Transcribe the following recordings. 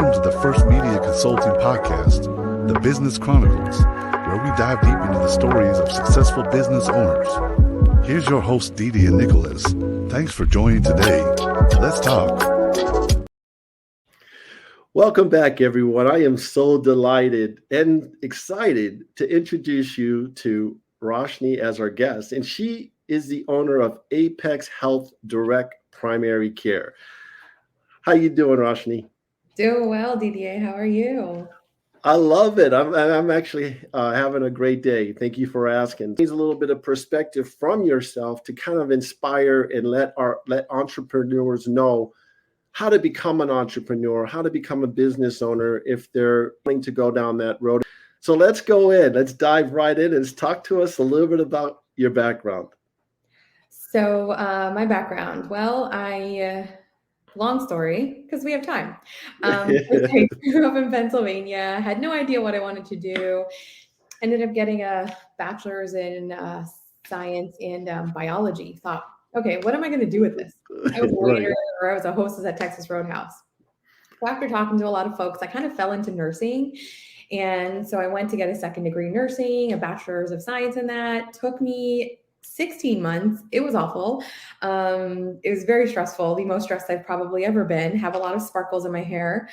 Welcome to the First Media Consulting Podcast, The Business Chronicles, where we dive deep into the stories of successful business owners. Here's your host, Didi and Nicholas. Thanks for joining today. Let's talk. Welcome back, everyone. I am so delighted and excited to introduce you to Roshni as our guest, and she is the owner of Apex Health Direct Primary Care. How you doing, Roshni? Doing well, DDA. How are you? I love it. I'm actually having a great day. Thank you for asking. Needs a little bit of perspective from yourself to kind of inspire and let entrepreneurs know how to become an entrepreneur, how to become a business owner if they're willing to go down that road. So let's go in. Let's dive right in and talk to us a little bit about your background. So my background, long story, because we have time. I grew up in Pennsylvania, had no idea what I wanted to do, ended up getting a bachelor's in science and biology. Thought, okay, what am I going to do with this? I was a waiter or I was a hostess at Texas Roadhouse. So after talking to a lot of folks, I kind of fell into nursing. And so I went to get a second degree nursing, a bachelor's of science in that. Took me 16 months. It was awful. It was very stressful. The most stressed I've probably ever been. Have a lot of sparkles in my hair.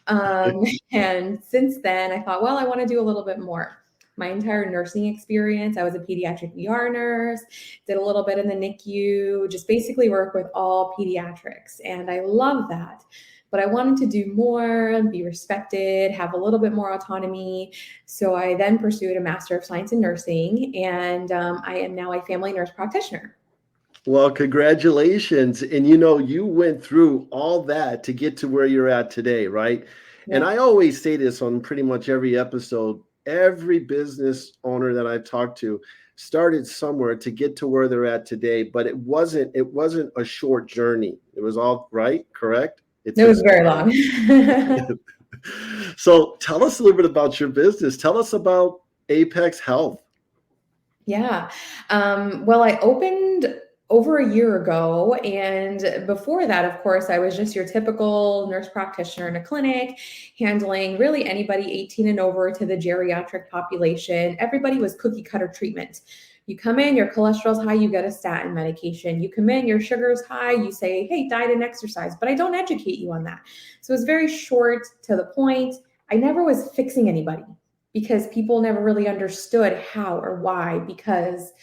And since then I thought, well, I want to do a little bit more. My entire nursing experience, I was a pediatric ER nurse, did a little bit in the NICU, just basically work with all pediatrics. And I love that. But I wanted to do more, be respected, have a little bit more autonomy. So I then pursued a Master of Science in Nursing, and I am now a family nurse practitioner. Well, congratulations. And you went through all that to get to where you're at today, right? Yeah. And I always say this on pretty much every episode. Every business owner that I've talked to started somewhere to get to where they're at today, but it wasn't a short journey. It was all right, correct? It was very long. So tell us a little bit about your business. Tell us about Apex Health. Yeah. Well, I opened over a year ago. And before that, of course, I was just your typical nurse practitioner in a clinic, handling really anybody 18 and over to the geriatric population. Everybody was cookie cutter treatment. You come in, your cholesterol's high, you get a statin medication. You come in, your sugar's high, you say, hey, diet and exercise, but I don't educate you on that. So it's very short to the point. I never was fixing anybody because people never really understood how or why, because,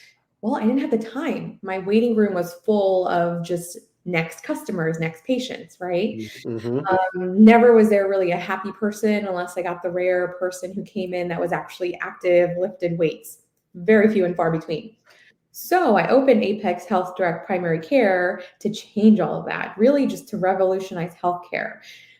well, I didn't have the time. My waiting room was full of just next customers, next patients, right? Mm-hmm. Never was there really a happy person unless I got the rare person who came in that was actually active, lifted weights. Very few and far between. So I opened Apex Health Direct Primary Care to change all of that, really just to revolutionize healthcare.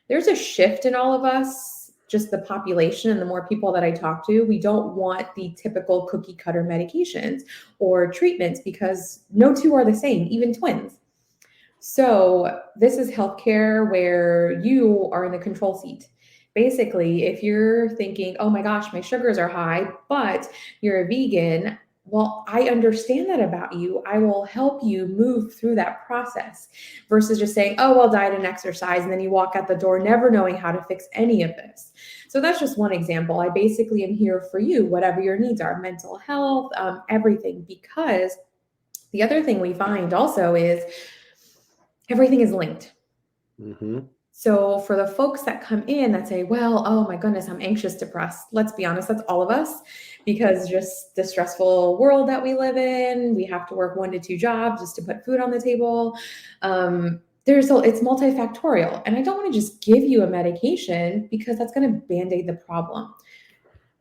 There's a shift in all of us, just the population and the more people that I talk to, we don't want the typical cookie cutter medications or treatments because no two are the same, even twins. So this is healthcare where you are in the control seat. Basically, if you're thinking, oh my gosh, my sugars are high, but you're a vegan, well, I understand that about you. I will help you move through that process versus just saying, oh, well, diet and exercise. And then you walk out the door never knowing how to fix any of this. So that's just one example. I basically am here for you, whatever your needs are, mental health, everything, because the other thing we find also is everything is linked. Mm-hmm. So for the folks that come in that say, well, oh my goodness, I'm anxious, depressed. Let's be honest, that's all of us because just the stressful world that we live in, we have to work 1 to 2 jobs just to put food on the table. It's multifactorial. And I don't want to just give you a medication because that's going to band-aid the problem.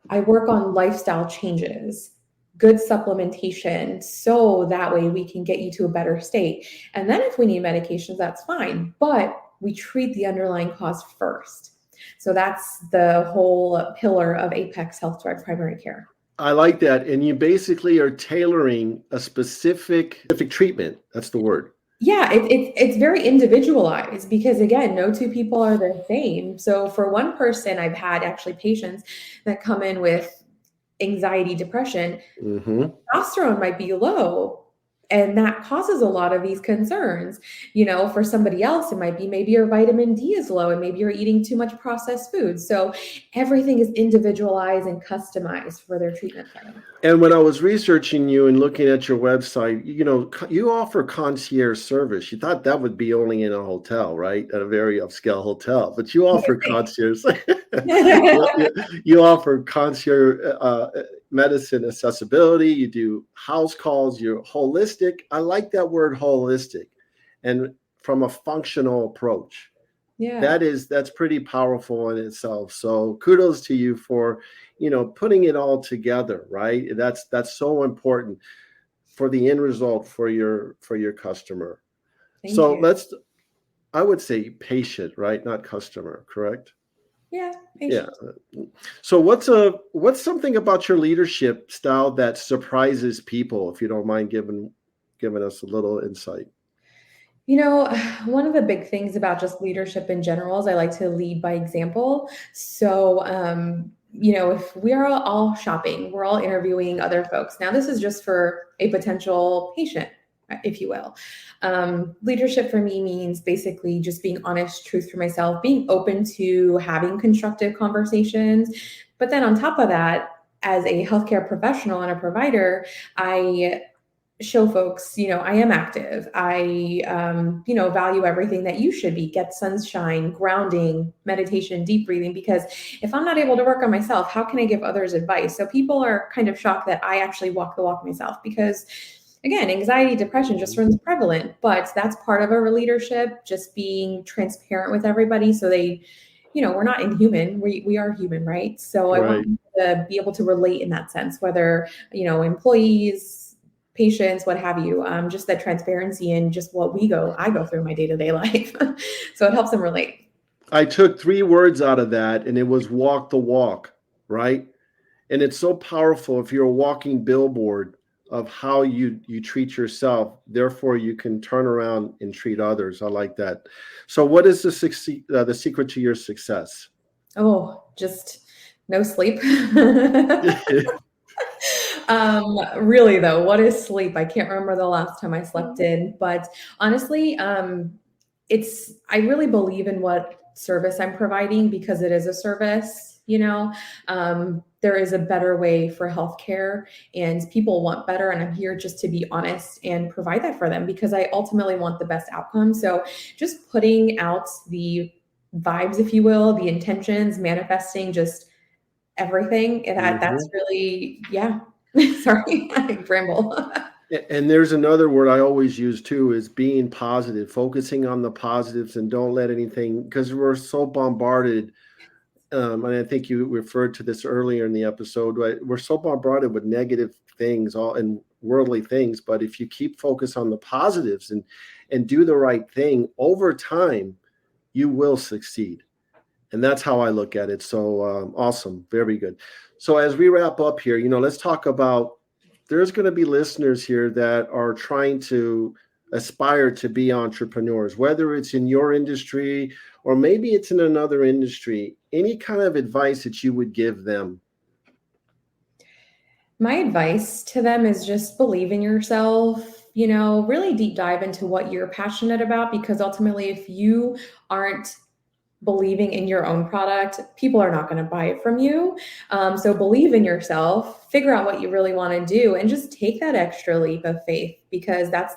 I work on lifestyle changes, good supplementation, so that way we can get you to a better state. And then if we need medications, that's fine. But we treat the underlying cause first. So that's the whole pillar of Apex Health Direct Primary Care. I like that. And you basically are tailoring a specific treatment. That's the word. Yeah, it's very individualized because, again, no two people are the same. So for one person, I've had actually patients that come in with anxiety, depression. Mm-hmm. Testosterone might be low, And that causes a lot of these concerns. For somebody else, it might be maybe your vitamin D is low and maybe you're eating too much processed food. So everything is individualized and customized for their treatment plan. And when I was researching you and looking at your website, you offer concierge service. You thought that would be only in a hotel, right? At a very upscale hotel, but you offer concierge. You offer concierge medicine accessibility. You do house calls. You're holistic. I like that word, holistic, and from a functional approach. Yeah, that's pretty powerful in itself. So kudos to you for putting it all together, right? That's so important for the end result for your customer. Thank you. I would say patient, right? Not customer, correct? Yeah, patient. Yeah. So what's something about your leadership style that surprises people, if you don't mind giving us a little insight? One of the big things about just leadership in general is I like to lead by example. So, if we are all shopping, we're all interviewing other folks. Now, this is just for a potential patient, if you will. Leadership for me means basically just being honest, truth for myself, being open to having constructive conversations. But then on top of that, as a healthcare professional and a provider, I show folks, I am active. I, value everything that you should be. Get sunshine, grounding, meditation, deep breathing, because if I'm not able to work on myself, how can I give others advice? So people are kind of shocked that I actually walk the walk myself, because again, anxiety, depression just runs prevalent, but that's part of our leadership, just being transparent with everybody. So they, we're not inhuman. We are human, right? So I want people to be able to relate in that sense, whether, employees, patients, what have you, just that transparency and just what I go through my day-to-day life. So it helps them relate. I took 3 words out of that, and it was walk the walk, right? And it's so powerful if you're a walking billboard of how you treat yourself. Therefore, you can turn around and treat others. I like that. So what is the secret to your success? Oh, just no sleep. Really though, what is sleep? I can't remember the last time I slept in, but honestly, I really believe in what service I'm providing, because it is a service, there is a better way for healthcare and people want better. And I'm here just to be honest and provide that for them, because I ultimately want the best outcome. So just putting out the vibes, if you will, the intentions, manifesting just everything that's really, yeah. Sorry, I ramble. And there's another word I always use too, is being positive, focusing on the positives, and don't let anything, because we're so bombarded. And I think you referred to this earlier in the episode, right? We're so bombarded with negative things and worldly things. But if you keep focus on the positives and do the right thing, over time, you will succeed. And that's how I look at it. So awesome. Very good. So as we wrap up here, let's talk about, there's going to be listeners here that are trying to aspire to be entrepreneurs, whether it's in your industry or maybe it's in another industry. Any kind of advice that you would give them? My advice to them is just believe in yourself, really deep dive into what you're passionate about, because ultimately, if you aren't believing in your own product, people are not going to buy it from you. So believe in yourself, figure out what you really want to do, and just take that extra leap of faith, because that's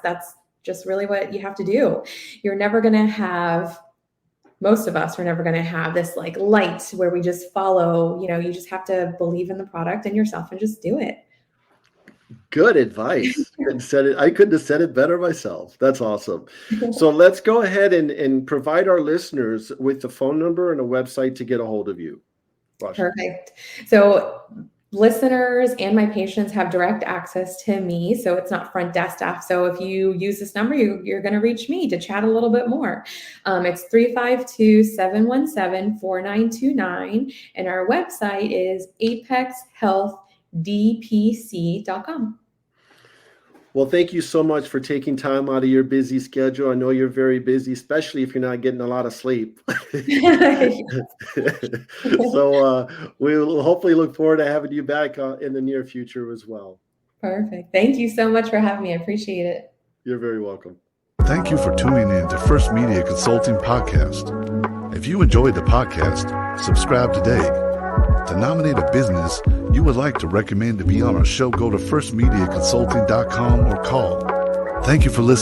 just really what you have to do. You're never going to have, most of us are never going to have this like light where we just follow, you just have to believe in the product and yourself and just do it. Good advice. I couldn't have said it better myself. That's awesome. So let's go ahead and provide our listeners with the phone number and a website to get a hold of you. Roshni. Perfect. So listeners and my patients have direct access to me. So it's not front desk staff. So if you use this number, you're going to reach me to chat a little bit more. It's 352-717-4929. And our website is apexhealthdpc.com. Well, thank you so much for taking time out of your busy schedule. I know you're very busy, especially if you're not getting a lot of sleep. So we'll hopefully look forward to having you back in the near future as well. Perfect. Thank you so much for having me. I appreciate it. You're very welcome. Thank you for tuning in to First Media Consulting Podcast. If you enjoyed the podcast, subscribe today. To nominate a business you would like to recommend to be on our show, go to firstmediaconsulting.com or call. Thank you for listening.